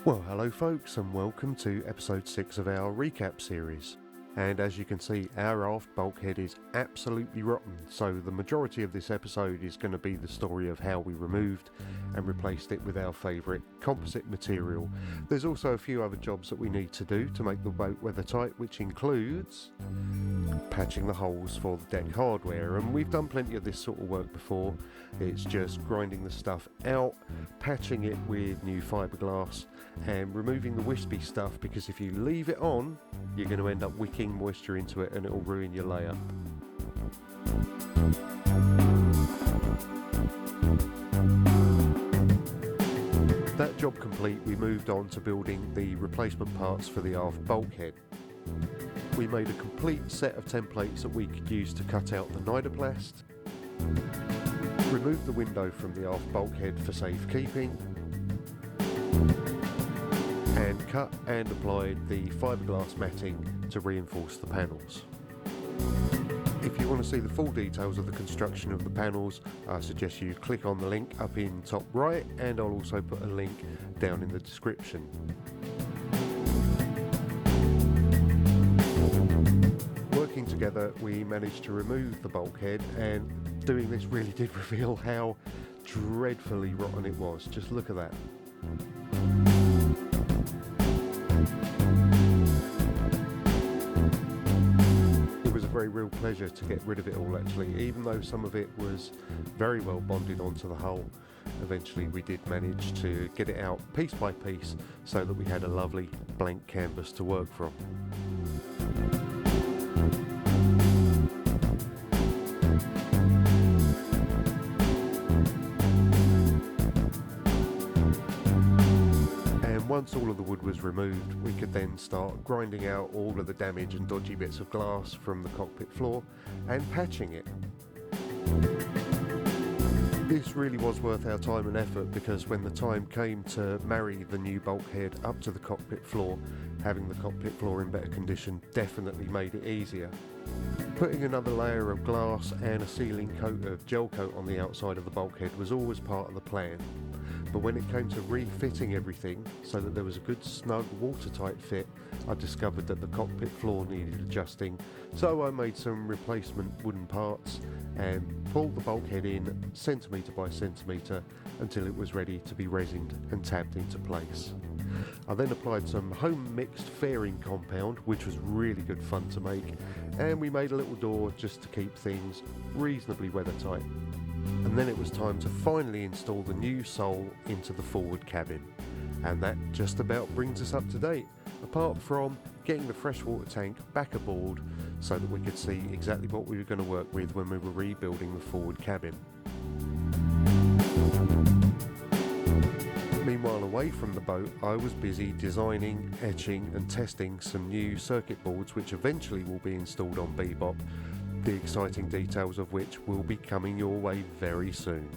Well, hello folks, and welcome to episode 6 of our recap series. And as you can see, our aft bulkhead is absolutely rotten, so the majority of this episode is going to be the story of how we removed and replaced it with our favourite composite material. There's also a few other jobs that we need to do to make the boat weathertight, which includes patching the holes for the deck hardware, and we've done plenty of this sort of work before. It's just grinding the stuff out, patching it with new fiberglass and removing the wispy stuff, because if you leave it on you're going to end up wicking moisture into it and it will ruin your layup. That job complete, we moved on to building the replacement parts for the aft bulkhead. We made a complete set of templates that we could use to cut out the nidoplast, removed the window from the aft bulkhead for safekeeping, and cut and applied the fiberglass matting to reinforce the panels. If you want to see the full details of the construction of the panels, I suggest you click on the link up in top right, and I'll also put a link down in the description. Working together, we managed to remove the bulkhead, and doing this really did reveal how dreadfully rotten it was. Just look at that. It was a very real pleasure to get rid of it all, actually, even though some of it was very well bonded onto the hull. Eventually we did manage to get it out piece by piece so that we had a lovely blank canvas to work from. Once all of the wood was removed, we could then start grinding out all of the damage and dodgy bits of glass from the cockpit floor and patching it. This really was worth our time and effort, because when the time came to marry the new bulkhead up to the cockpit floor, having the cockpit floor in better condition definitely made it easier. Putting another layer of glass and a sealing coat of gel coat on the outside of the bulkhead was always part of the plan. But when it came to refitting everything so that there was a good snug watertight fit, I discovered that the cockpit floor needed adjusting, so I made some replacement wooden parts and pulled the bulkhead in centimetre by centimetre until it was ready to be resined and tabbed into place. I then applied some home mixed fairing compound, which was really good fun to make, and we made a little door just to keep things reasonably weathertight. And then it was time to finally install the new sole into the forward cabin. And that just about brings us up to date, apart from getting the freshwater tank back aboard so that we could see exactly what we were going to work with when we were rebuilding the forward cabin. Meanwhile, away from the boat, I was busy designing, etching and testing some new circuit boards which eventually will be installed on Bebop, the exciting details of which will be coming your way very soon.